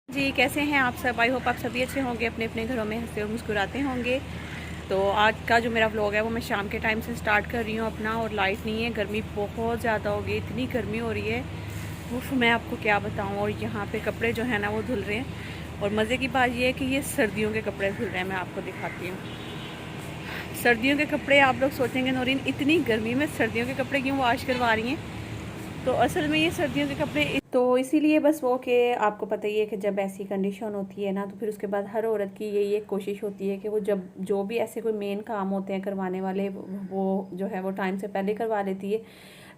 जी, कैसे हैं आप सब? आई होप आप सभी अच्छे होंगे, अपने अपने घरों में हंसते और मुस्कुराते होंगे। तो आज का जो मेरा व्लॉग है वो मैं शाम के टाइम से स्टार्ट कर रही हूँ अपना। और लाइट नहीं है, गर्मी बहुत ज़्यादा हो गई, इतनी गर्मी हो रही है उफ, मैं आपको क्या बताऊँ। और यहाँ पे कपड़े जो है ना वो धुल रहे हैं। और मज़े की बात ये है कि ये सर्दियों के कपड़े धुल रहे हैं। मैं आपको दिखाती हूँ सर्दियों के कपड़े। आप लोग सोचेंगे नौरीन इतनी गर्मी में सर्दियों के कपड़े क्यों वॉश करवा रही हैं? तो असल में ये सर्दियों के कपड़े तो इसीलिए बस वो कि आपको पता ही है कि जब ऐसी कंडीशन होती है ना तो फिर उसके बाद हर औरत की यही एक कोशिश होती है कि वो जब जो भी ऐसे कोई मेन काम होते हैं करवाने वाले वो जो है वो टाइम से पहले करवा लेती है।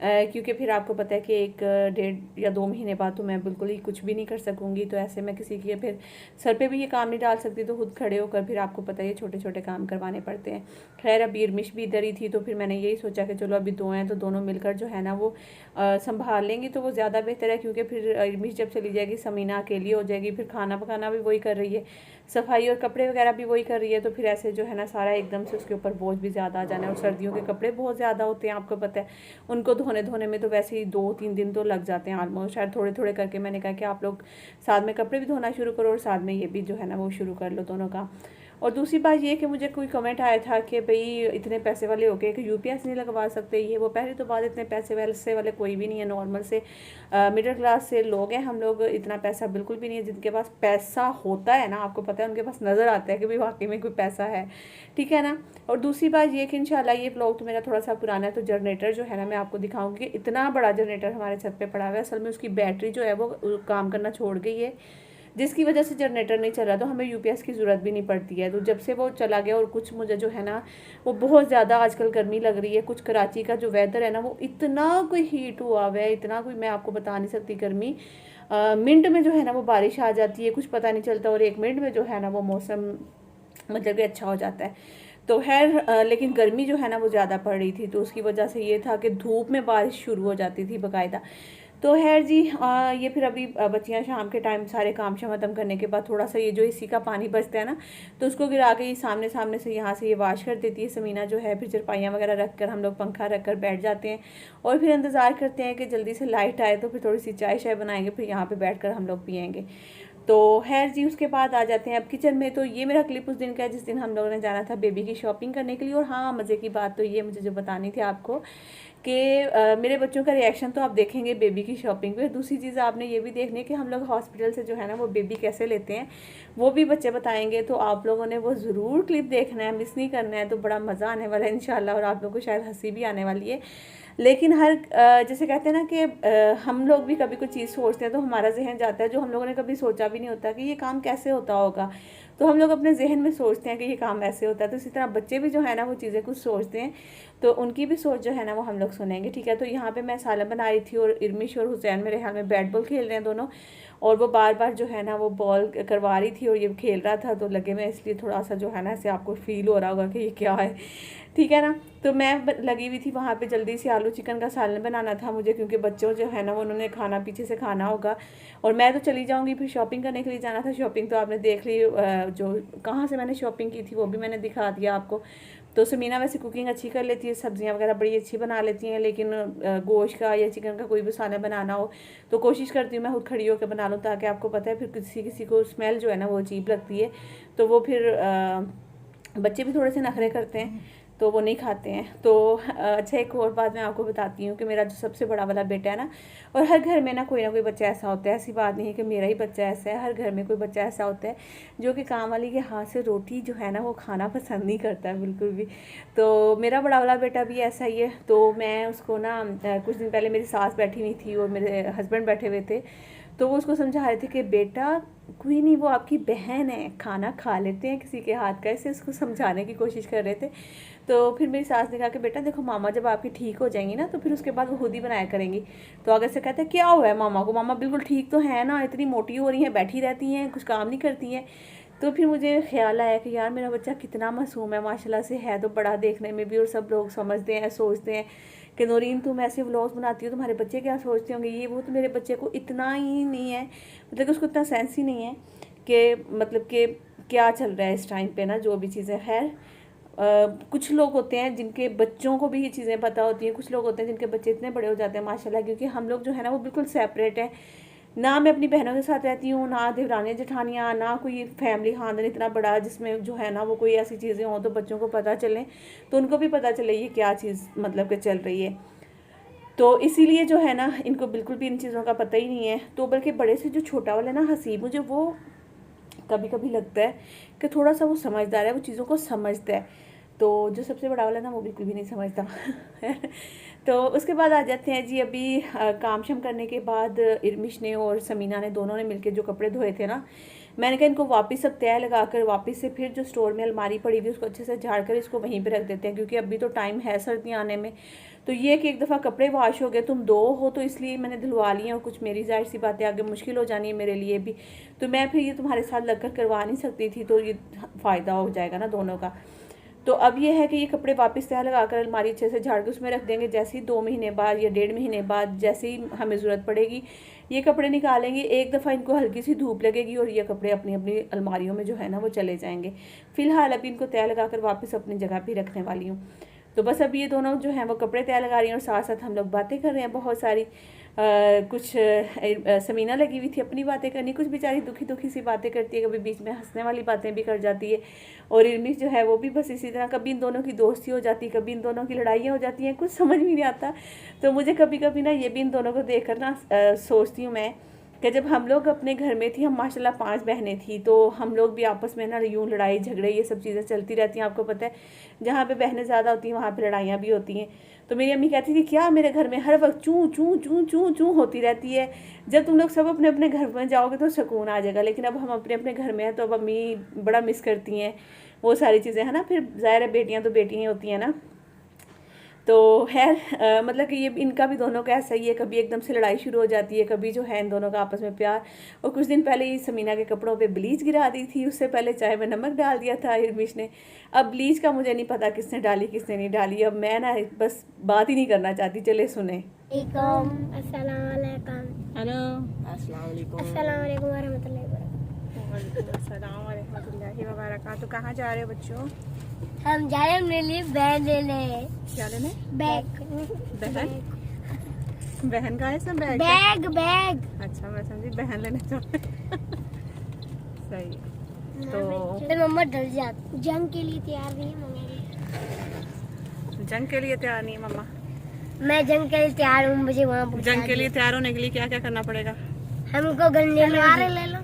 क्योंकि फिर आपको पता है कि एक 1.5 या 2 महीने बाद तो मैं बिल्कुल ही कुछ भी नहीं कर सकूँगी। तो ऐसे में किसी के फिर सर पे भी ये काम नहीं डाल सकती, तो खुद खड़े होकर फिर आपको पता है छोटे छोटे काम करवाने पड़ते हैं। खैर अभी इरमिश भी इधर ही थी तो फिर मैंने यही सोचा कि चलो अभी 2 हैं तो दोनों मिलकर जो है ना वो संभाल लेंगी तो वो ज़्यादा बेहतर है। क्योंकि फिर इरमिश जब चली जाएगी समीना अकेली हो जाएगी, फिर खाना पकाना भी वही कर रही है, सफाई और कपड़े वगैरह भी वही कर रही है। तो फिर ऐसे जो है ना सारा एकदम से उसके ऊपर बोझ भी ज़्यादा आ जाना है। और सर्दियों के कपड़े बहुत ज़्यादा होते हैं, आपको पता है। उनको धोने धोने में तो वैसे ही 2-3 दिन तो लग जाते हैं ऑलमोस्ट। शायद थोड़े थोड़े करके मैंने कहा कि आप लोग साथ में कपड़े भी धोना शुरू करो और साथ में ये भी जो है ना वो शुरू कर लो दोनों का। और दूसरी बात ये कि मुझे कोई कमेंट आया था कि भाई इतने पैसे वाले हो गए कि यूपीएस नहीं लगवा सकते, ये वो। पहले तो बात, इतने पैसे वैसे वाले कोई भी नहीं है, नॉर्मल से मिडिल क्लास से लोग हैं हम लोग। इतना पैसा बिल्कुल भी नहीं है। जिनके पास पैसा होता है ना, आपको पता है, उनके पास नज़र आता है कि भाई वाकई में कोई पैसा है, ठीक है ना। और दूसरी बात ये कि इंशाल्लाह ये ब्लॉग तो मेरा थोड़ा सा पुराना है, तो जनरेटर जो है ना मैं आपको दिखाऊंगी कि इतना बड़ा जनरेटर हमारे छत पे पड़ा हुआ है। असल में उसकी बैटरी जो है वो काम करना छोड़ गई है, जिसकी वजह से जनरेटर नहीं चल रहा। तो हमें यूपीएस की ज़रूरत भी नहीं पड़ती है। तो जब से वो चला गया, और कुछ मुझे जो है ना वो बहुत ज़्यादा आजकल गर्मी लग रही है। कुछ कराची का जो वेदर है ना वो इतना कोई हीट हुआ हुआ है, इतना कोई मैं आपको बता नहीं सकती गर्मी। मिनट में जो है ना वो बारिश आ जाती है, कुछ पता नहीं चलता, और 1 मिनट में जो है ना वो मौसम मतलब कि अच्छा हो जाता है। तो खैर लेकिन गर्मी जो है ना वो ज़्यादा पड़ रही थी, तो उसकी वजह से ये था कि धूप में बारिश शुरू हो जाती थी बाकायदा। तो खैर जी ये फिर अभी बच्चियाँ शाम के टाइम सारे काम शाम ख़त्म करने के बाद थोड़ा सा ये जो इसी का पानी बचता है ना तो उसको गिरा के ये सामने सामने से यहाँ से ये वाश कर देती है समीना जो है। फिर चरपाइयाँ वगैरह रख कर हम लोग पंखा रख कर बैठ जाते हैं और फिर इंतज़ार करते हैं कि जल्दी से लाइट आए तो फिर थोड़ी सी चाय शाय बनाएंगे, फिर यहाँ पर बैठ कर हम लोग पियेंगे। तो खैर जी उसके बाद आ जाते हैं अब किचन में। तो ये मेरा क्लिप उस दिन का है जिस दिन हम लोगों ने जाना था बेबी की शॉपिंग करने के लिए। और हाँ, मज़े की बात तो ये मुझे जो बतानी थी आपको कि मेरे बच्चों का रिएक्शन तो आप देखेंगे बेबी की शॉपिंग पे। दूसरी चीज़ आपने ये भी देखनी है कि हम लोग हॉस्पिटल से जो है ना वो बेबी कैसे लेते हैं, वो भी बच्चे बताएंगे। तो आप लोगों ने वो ज़रूर क्लिप देखना है, मिस नहीं करना है। तो बड़ा मज़ा आने वाला है इंशाल्लाह, और आप लोगों को शायद हंसी भी आने वाली है। लेकिन हर जैसे कहते हैं ना कि हम लोग भी कभी कोई चीज़ सोचते हैं तो हमारा जहन जाता है जो हम लोगों ने कभी सोचा भी नहीं होता कि ये काम कैसे होता होगा। तो हम लोग अपने जहन में सोचते हैं कि ये काम ऐसे होता है। तो इसी तरह बच्चे भी जो है ना वो चीज़ें कुछ सोचते हैं, तो उनकी भी सोच जो है ना वो हम लोग सुनेंगे, ठीक है। तो यहाँ पे मैं सालन बना रही थी और इरमिश और हुसैन मेरे ख्याल में बैट बॉल खेल रहे हैं दोनों। और वो बार बार जो है ना वो बॉल करवा रही थी और ये खेल रहा था, तो लगे मैं इसलिए थोड़ा सा जो है ना ऐसे आपको फील हो रहा होगा कि ये क्या है, ठीक है ना। तो मैं लगी हुई थी वहाँ पे, जल्दी से आलू चिकन का सालन बनाना था मुझे, क्योंकि बच्चों जो है ना वो उन्होंने खाना पीछे से खाना होगा। और मैं तो चली जाऊँगी, फिर शॉपिंग करने के लिए जाना था। शॉपिंग तो आपने देख ली, जो कहाँ से मैंने शॉपिंग की थी वो भी मैंने दिखा दिया आपको। तो समीना वैसे कुकिंग अच्छी कर लेती है, सब्जियां वगैरह बड़ी अच्छी बना लेती हैं, लेकिन गोश्त का या चिकन का कोई भी सालन बनाना हो तो कोशिश करती हूँ मैं खुद खड़ी होकर बना लूँ, ताकि आपको पता है फिर किसी किसी को स्मेल जो है ना वो अजीब लगती है। तो वो फिर बच्चे भी थोड़े से नखरे करते हैं तो वो नहीं खाते हैं। तो अच्छा, एक और बात मैं आपको बताती हूँ कि मेरा जो सबसे बड़ा वाला बेटा है ना, और हर घर में ना कोई बच्चा ऐसा होता है, ऐसी बात नहीं है कि मेरा ही बच्चा ऐसा है, हर घर में कोई बच्चा ऐसा होता है जो कि काम वाली के हाथ से रोटी जो है ना वो खाना पसंद नहीं करता है बिल्कुल भी। तो मेरा बड़ा वाला बेटा भी ऐसा ही है। तो मैं उसको ना कुछ दिन पहले मेरी सास बैठी हुई थी और मेरे हस्बैंड बैठे हुए थे, तो वो उसको समझा रहे थे कि बेटा कोई नहीं, वो आपकी बहन है, खाना खा लेते हैं किसी के हाथ का, ऐसे उसको समझाने की कोशिश कर रहे थे। तो फिर मेरी सास ने कहा कि बेटा देखो, मामा जब आपकी ठीक हो जाएंगी ना तो फिर उसके बाद वो खुद ही बनाया करेंगी। तो अगर से कहते हैं क्या हुआ है मामा को, मामा बिल्कुल ठीक तो है ना, इतनी मोटी हो रही हैं, बैठी रहती हैं, कुछ काम नहीं करती हैं। तो फिर मुझे ख्याल आया कि यार मेरा बच्चा कितना मासूम है, माशाल्लाह से है तो बड़ा देखने में भी, और सब लोग समझते हैं, सोचते हैं कि नौरीन तुम ऐसे व्लॉग्स बनाती हो, तुम्हारे बच्चे क्या सोचते होंगे ये वो। तो मेरे बच्चे को इतना ही नहीं है, मतलब कि उसको इतना सेंस ही नहीं है कि मतलब कि क्या चल रहा है इस टाइम पे ना, जो भी चीज़ें। खैर कुछ लोग होते हैं जिनके बच्चों को भी ये चीज़ें पता होती हैं, कुछ लोग होते हैं जिनके बच्चे इतने बड़े हो जाते हैं माशाल्लाह, क्योंकि हम लोग जो है ना वो बिल्कुल सेपरेट है। ना मैं अपनी बहनों के साथ रहती हूँ, ना देवरानी जेठानियाँ, ना कोई फैमिली खानदान इतना बड़ा जिसमें जो है ना वो कोई ऐसी चीज़ें हों तो बच्चों को पता चलें, तो उनको भी पता चले ये क्या चीज़ मतलब कि चल रही है। तो इसीलिए जो है ना इनको बिल्कुल भी इन चीज़ों का पता ही नहीं है। तो बल्कि बड़े से जो छोटा वाला ना हसीब, मुझे वो कभी कभी लगता है कि थोड़ा सा वो समझदार है, वो चीज़ों को समझता है। तो जो सबसे बड़ा वाला ना वो बिल्कुल भी नहीं समझता। तो उसके बाद आ जाते हैं जी, अभी काम शाम करने के बाद इरमिश ने और समीना ने दोनों ने मिलकर जो कपड़े धोए थे ना, मैंने कहा इनको वापस सब तय लगा कर वापस से फिर जो स्टोर में अलमारी पड़ी हुई उसको अच्छे से झाड़ कर इसको वहीं पे रख देते हैं, क्योंकि अभी तो टाइम है सर्दियाँ आने में। तो ये कि एक दफ़ा कपड़े वॉश हो गए, तुम दो हो तो इसलिए मैंने धुलवा लिए, और कुछ मेरी जाहिर सी बातें आगे मुश्किल हो जानी है मेरे लिए भी, तो मैं फिर ये तुम्हारे साथ लग कर करवा नहीं सकती थी, तो ये फ़ायदा हो जाएगा ना दोनों का। तो अब ये है कि ये कपड़े वापस तय लगा कर अलमारी अच्छे से झाड़ के उसमें रख देंगे। जैसे ही 2 महीने बाद या 1.5 महीने बाद जैसे ही हमें ज़रूरत पड़ेगी ये कपड़े निकालेंगे, एक दफ़ा इनको हल्की सी धूप लगेगी और ये कपड़े अपनी अपनी अलमारियों में जो है ना वो चले जाएंगे। फ़िलहाल अभी इनको तय लगा कर वापस अपनी जगह पर रखने वाली हूँ। तो बस अब ये दोनों जो हैं वो कपड़े तय लगा रही हैं और साथ साथ हम लोग बातें कर रहे हैं बहुत सारी। कुछ समीना लगी हुई थी अपनी बातें करनी, कुछ बेचारी दुखी दुखी सी बातें करती है, कभी बीच में हंसने वाली बातें भी कर जाती है। और इरमिश जो है वो भी बस इसी तरह, कभी इन दोनों की दोस्ती हो जाती, कभी इन दोनों की लड़ाइयाँ हो जाती हैं, कुछ समझ में नहीं आता। तो मुझे कभी कभी ना ये भी इन दोनों को देख कर ना सोचती हूँ मैं कि जब हम लोग अपने घर में थी, हम माशाल्लाह 5 बहनें थी, तो हम लोग भी आपस में ना यूँ लड़ाई झगड़े ये सब चीज़ें चलती रहती हैं। आपको पता है जहाँ पे बहनें ज़्यादा होती हैं वहाँ पे लड़ाइयाँ भी होती हैं। तो मेरी अम्मी कहती थी क्या मेरे घर में हर वक्त चूँ चूँ चूँ चूँ चूँ होती रहती है, जब तुम लोग सब अपने अपने घर में जाओगे तो सुकून आ जाएगा। लेकिन अब हम अपने अपने घर में हैं तो अब अम्मी बड़ा मिस करती हैं वो सारी चीज़ें, है ना। फिर ज़ाहिर है बेटियाँ तो बेटियाँ होती हैं ना। तो है मतलब कि ये इनका भी दोनों का ऐसा ही है, कभी एकदम से लड़ाई शुरू हो जाती है, कभी जो है इन दोनों का आपस में प्यार। और कुछ दिन पहले ही समीना के कपड़ों पे ब्लीच गिरा दी थी, उससे पहले चाय में नमक डाल दिया था इरमिश ने। अब ब्लीच का मुझे नहीं पता किसने डाली किसने नहीं डाली, अब मैं ना बस बात ही नहीं करना चाहती। चले सुने। हेलो अस्सलाम वालेकुम रहमतुल्लाहि व बरकातहू। कहाँ जा रहे हो बच्चों? हम जा रहे हैं अपने लिए बैग लेने। क्या लेने? बैग। बहन? बहन का है सब बैग? Bag bag. अच्छा मैं समझी बहन लेने जा सही। तो फिर मम्मा डर जाती। जंग के लिए तैयार नहीं है मम्मा। जंग के लिए तैयार नहीं है मम्मा? मैं जंग के लिए तैयार हूँ, मुझे वहाँ जंग के लिए तैयार होने के लिए क्या क्या करना पड़ेगा? हमको गन ले लो।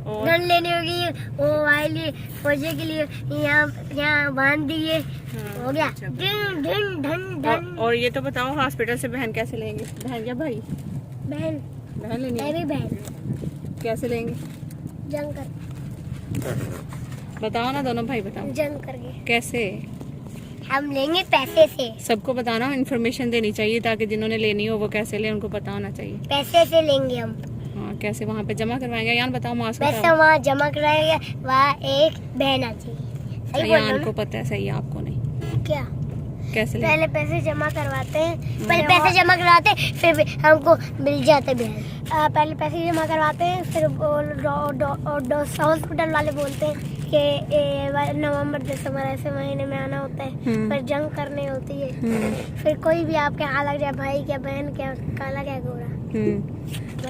गन लेनी होगी, वो वाली फौजी के लिए यहाँ बांध दिए। हो गया। ढन ढन ढन ढन। और ये तो बताओ हॉस्पिटल से बहन कैसे लेंगे? बहन या भाई? बहन लेनी है। मेरी बहन। कैसे लेंगे? जंग कर। बताओ ना दोनों भाई बताओ। जंग करके। कैसे? हम लेंगे पैसे से। सबको बताना, इन्फॉर्मेशन देनी चाहिए ताकि जिन्होंने लेनी हो वो कैसे ले उनको पता होना चाहिए। पैसे से लेंगे हम। हाँ कैसे? वहाँ पे जमा करवाएंगे? यान बताओ मास्क पैसा वहाँ जमा कराएंगे, वहाँ एक बहन आ चाहिए। सही बोल रहा हूँ को पता है, सही है आपको नहीं? क्या? कैसे पहले पैसे जमा करवाते हैं, पहले पैसे जमा करवाते हैं फिर हमको मिल जाते बहन। पहले पैसे जमा करवाते हैं फिर हॉस्पिटल वाले बोलते हैं कि नवंबर दिसंबर ऐसे महीने में आना होता है, फिर जंग करनी होती है। फिर कोई भी आपके यहाँ लग जाए, भाई क्या बहन क्या काला क्या गोरा।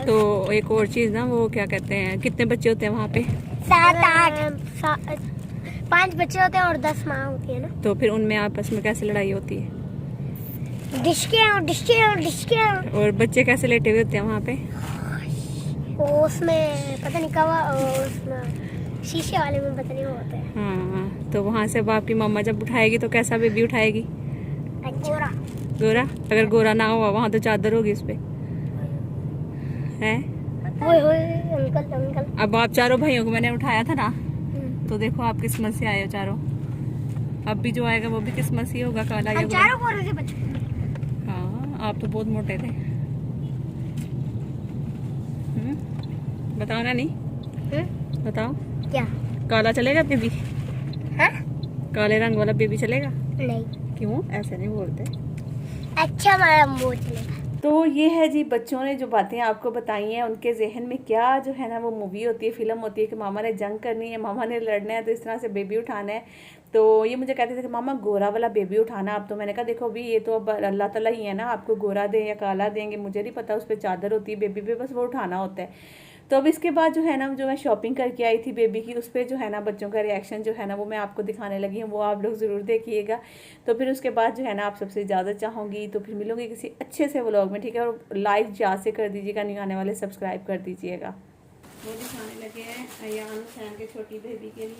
तो एक और चीज ना, वो क्या कहते हैं, कितने बच्चे होते हैं वहाँ पे? 7-8 5 बच्चे होते हैं और 10 माँ होती है ना। तो फिर उनमें आपस में कैसे लड़ाई होती है? डिस्के। और बच्चे कैसे लेटे हुए होते हैं वहाँ पे? उसमें पता नहीं कब, उसमें शीशे वाले में पता नहीं होते हैं। हाँ तो वहाँ से आपकी मम्मा जब उठाएगी तो कैसा बेबी उठाएगी? गोरा। गोरा? अगर गोरा ना हुआ वहाँ तो चादर होगी उस पे है? अंकल। अब आप चारों भाइयों को मैंने उठाया था ना, तो देखो आप किस्मत से आए हो चारों। अब भी जो आएगा वो भी किस्मत से होगा, काला या चारों गोरे थे बच्चे। हाँ आप तो बहुत मोटे थे। बताओ ना नहीं? बताओ क्या? काला चलेगा बेबी? हाँ? काले रंग वाला बेबी चलेगा? नहीं। क्यों ऐसे नहीं बोलते? अच्छा मैडम वो चलेगा। तो ये है जी, बच्चों ने जो बातें आपको बताई हैं उनके जहन में क्या जो है ना वो मूवी होती है, फिल्म होती है कि मामा ने जंग करनी है, मामा ने लड़ना है, तो इस तरह से बेबी उठाना है। तो ये मुझे कहते थे कि मामा गोरा वाला बेबी उठाना। अब तो मैंने कहा देखो अभी ये तो अब अल्लाह ताला ही है ना, आपको गोरा दें या काला देंगे मुझे नहीं पता, उस पर चादर होती है बेबी पे, बस वो उठाना होता है। तो अब इसके बाद जो है ना जो मैं शॉपिंग करके आई थी बेबी की, उस पर जो है ना बच्चों का रिएक्शन जो है ना वो मैं आपको दिखाने लगी हूँ, वो आप लोग ज़रूर देखिएगा। तो फिर उसके बाद जो है ना आप सबसे इजाज़त चाहूँगी, तो फिर मिलूंगी किसी अच्छे से व्लॉग में, ठीक है। और लाइक याद से कर दीजिएगा, नहीं आने वाले सब्सक्राइब कर दीजिएगा। वो दिखाने लगे हैं अयान हुसैन के छोटी बेबी के लिए।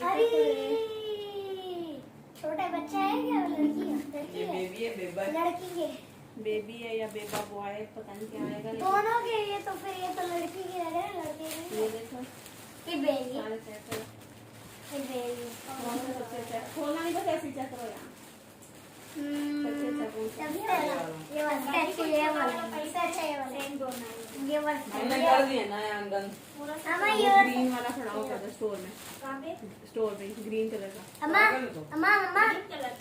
छोटा बच्चा है क्या, लड़की है? लड़की है, बेबी है, बेबा है। लड़की के बेबी है या बेबा बॉय पता नहीं क्या आएगा, दोनों के। ये तो फिर ये तो लड़की की लग रहा है, लड़के की। ये देखो ये बेबी, सारे चेक करो, ये बेबी। कौन सा सबसे अच्छा है? खोलना नहीं, बस ऐसे ही चेक करो यार। सबसे अच्छा कौन सा? सबसे वाला ये वाला, ये वाला सबसे अच्छा ये वाला, ये मैंने वाला। कर दिया ना आंगन। अम्मा वो ये ग्रीन वाला खड़ा होता था स्टोर में, स्टोर में ग्रीन कलर का। अम्मा अम्मा अम्मा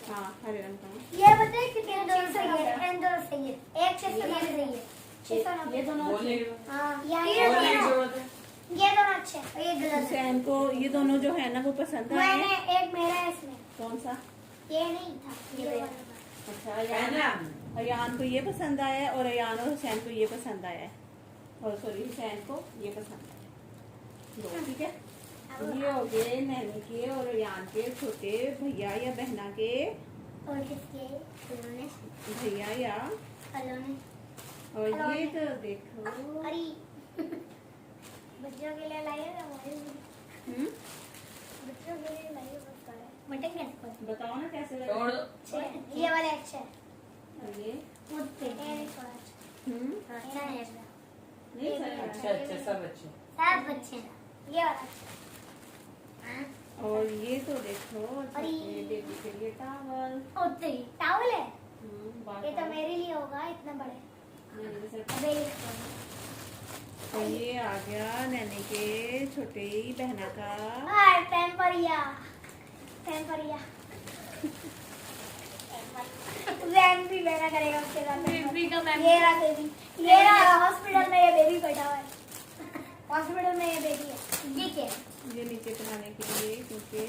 हाँ हरे रंग का। ये बताए कितने दोनों सही है, इन दोनों सही है। एक 690 सही है, 690। ये दोनों बोलने अच्छे की हाँ बोलने की जरूरत है। ये दोनों अच्छे हैं, और ये गलत है। हुसैन को ये दोनों जो है ना वो पसंद आए मैंने हैं। एक मेरा है इसमें, कौन सा? ये नहीं था, ये वाला। अच्छा पहना। अयान को ये पसंद आया है, और अयान और हुसैन को ये पसंद आया है, और सॉरी हुसैन को ये पसंद आया। दो ठीक है। ये हो गए नैनी के और अयान के छोटे भैया या बहना के, और किसके? उन्होंने भैया या, उन्होंने और ये तो देखो। अरे बच्चों के लिए लाइए ना, हमारे लिए। हम्म, बच्चों के लिए लाइए, बस सारे मटन कैसे बताओ ना कैसे छोड़ लगे। दो। अच्छे हैं। ये वाले अच्छे हैं, और ये मुझसे ये नहीं थोड़ा अच्छा। अच्छा है इसका। नहीं सही अच्छा है। अच्छा सब अच्छे। सब अच्छे हैं, ये वाला अच्छा है। और ये तो देखो अरे। छोटे बेबी के लिए टावल। और तेरी टावल है, बाल ये तो काले। मेरे लिए होगा, इतना बड़े। नैनी के सर अबे ये पे। और ये आ गया नैनी के छोटे ही बहना का। हाय पैम्परिया, पैम्परिया। वैन भी लेना करेगा उसके साथ। बेबी का ये रहा बेबी, ये रहा हॉस्पिटल में, ये बेबी बैठा हुआ है हॉस्पिटल में, ये बेबी है। ये क्या है? ये नीचे बनाने के लिए, क्योंकि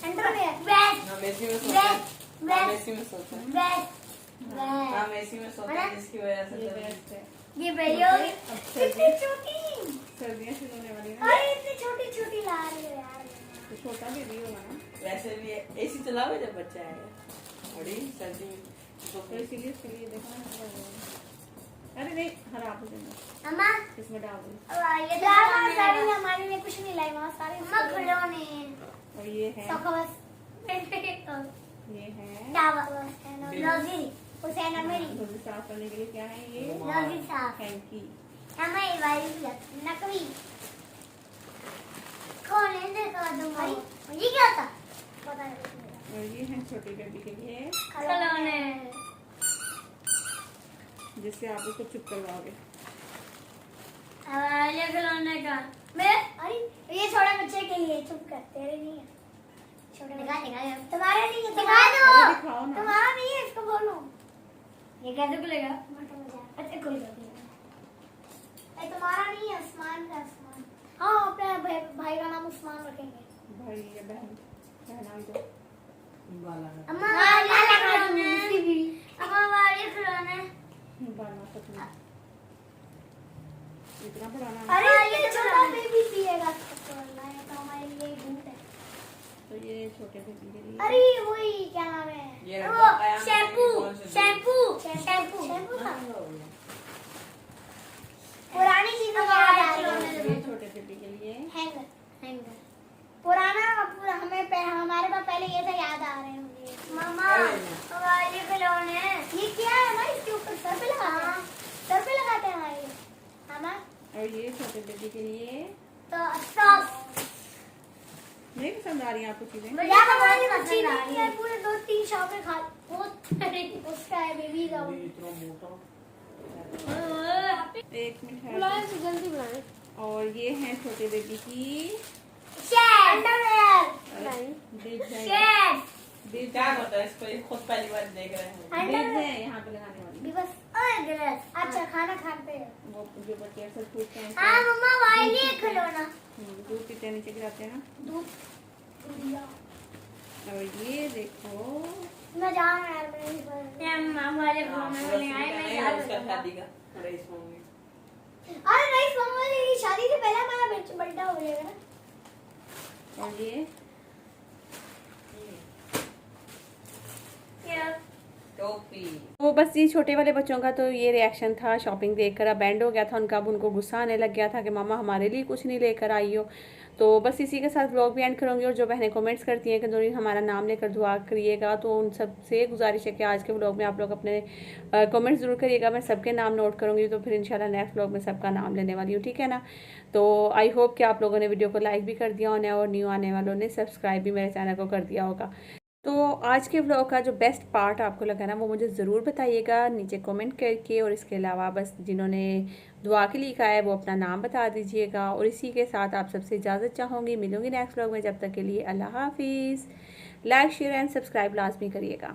अंडरवेयर, वेस्ट, हम एसी में सोते हैं। हम वेस्ट, एसी में सोते हैं। वेस्ट, हम एसी में सोते हैं जिसकी वजह से ये तो- बेस्ट है। ये बेबी होगी। अब इतनी छोटी, सर्दियाँ शुरू होने वाली ना, अरे इतनी छोटी छोटी ला रही है यार। तो छोटा बेबी होगा ना, वैसे भी एसी चलाओ जब बच्चा आएगा। बड़ी सर्दी में तो इसीलिए उसके लिए देखो ना। अरे नहीं खराब हो जाएगा, अम्मा इसमें डाल दो। ये तो सारी हमारे लिए कुछ नहीं लाई, वहाँ सारे अम्मा खिलौने और ये है, बस ये है टावल रोजी हुसैन और मेरी धुल साफ करने के लिए क्या है ये, रोजी साहब हैंकी। हमें ये वाली भी लगती है, नकली कौन है इधर का दूंगा। ये क्या था पता नहीं। और ये है छोटी बेबी के लिए, खिलौने जिससे आप उसको चुप करवाओगे। हमारे खिलौने का मैं, अरे ये छोटे बच्चे के लिए, चुप कर, तेरे नहीं है। छोटे दिखा तुम्हारे नहीं है, दिखा अरे दो। दिखाओ ना। तुम्हारा नहीं है, इसको बोलो। ये कैसे खुलेगा? अच्छा खुल गया। तुम्हारा नहीं है, उस्मान का। उस्मान, हाँ अपने भाई का नाम उस्मान रखेंगे। भाई या बहन, बहना भी दो। बाला है। अम्मा वाले खिलौने, अम्मा वाले खिलौने। बालना पतला, इतना पुराना। अरे ये छोटा बेबी पिएगा तो हमारे लिए झूठ है। तो ये छोटे बेबी के लिए, अरे वही क्या नाम है, ये वो आया शैम्पू कौन से शैम्पू शैम्पू शैम्पू था। हो गया। पुरानी चीजों का याद आ रही ये है। छोटे बेबी के लिए, हैंगर पुराना हमारे पास पहले ये था, याद आ रहे हैं मुझे। मामा वाले खिलौने, ये क्या है भाई? इसके ऊपर सर पे लगाते हैं, सर पे लगाते हैं हमारे मामा। और ये छोटे बेबी के लिए तो सॉस नहीं पसंद आ रही है आपको चीजें? यार हमारी बच्ची नहीं है, पूरे 2-3 शॉप खा बहुत उसका है बेबी का। ये इतना मोटा। एक मिनट है। जल्दी बनाए। और ये है छोटे बेबी की अंडरवेयर, बीज है, शेड बीज क्या होता है इसको? ये खुद पहली बार देख रहे हैं। बीज है यहाँ पे लगाने वाली। बस अच्छा खाना खाते हैं। वो जो बच्चे अक्सर पूछते हैं हाँ मम्मा वाई लिए खिलौना। दूध पीते हैं, नीचे गिराते हैं ना। दूध दिया। और ये देखो मैं जा रहा यार मामा वाले खिलौने ले आए मैं जा उसका रहा शादी का रईस होंगे। अरे नहीं मामा वाले की शादी से पहले हमारा बर्थडे हो जाएगा ना। और ये क्या टोपी। वो बस ये छोटे वाले बच्चों का तो ये रिएक्शन था शॉपिंग देखकर। अब बैंड हो गया था उनका, अब उनको गुस्सा आने लग गया था कि मामा हमारे लिए कुछ नहीं लेकर आई हो। तो बस इसी के साथ व्लॉग भी एंड करूँगी। और जो बहनें कमेंट्स करती हैं कि दोनों हमारा नाम लेकर दुआ करिएगा, तो उन सब से गुजारिश है कि आज के व्लॉग में आप लोग अपने कमेंट्स ज़रूर करिएगा। मैं सबके नाम नोट करूँगी, तो फिर इंशाल्लाह नेक्स्ट व्लॉग में सबका नाम लेने वाली हूँ, ठीक है ना। तो आई होप कि आप लोगों ने वीडियो को लाइक भी कर दिया होना और न्यू आने वालों ने सब्सक्राइब भी मेरे चैनल को कर दिया होगा। तो आज के व्लॉग का जो बेस्ट पार्ट आपको लगा ना, वो मुझे ज़रूर बताइएगा नीचे कमेंट करके। और इसके अलावा बस जिन्होंने दुआ के लिखा है वो अपना नाम बता दीजिएगा। और इसी के साथ आप सबसे इजाज़त चाहूँगी, मिलूँगी नेक्स्ट व्लॉग में। जब तक के लिए अल्लाह हाफिज़। लाइक शेयर एंड सब्सक्राइब लाजमी करिएगा।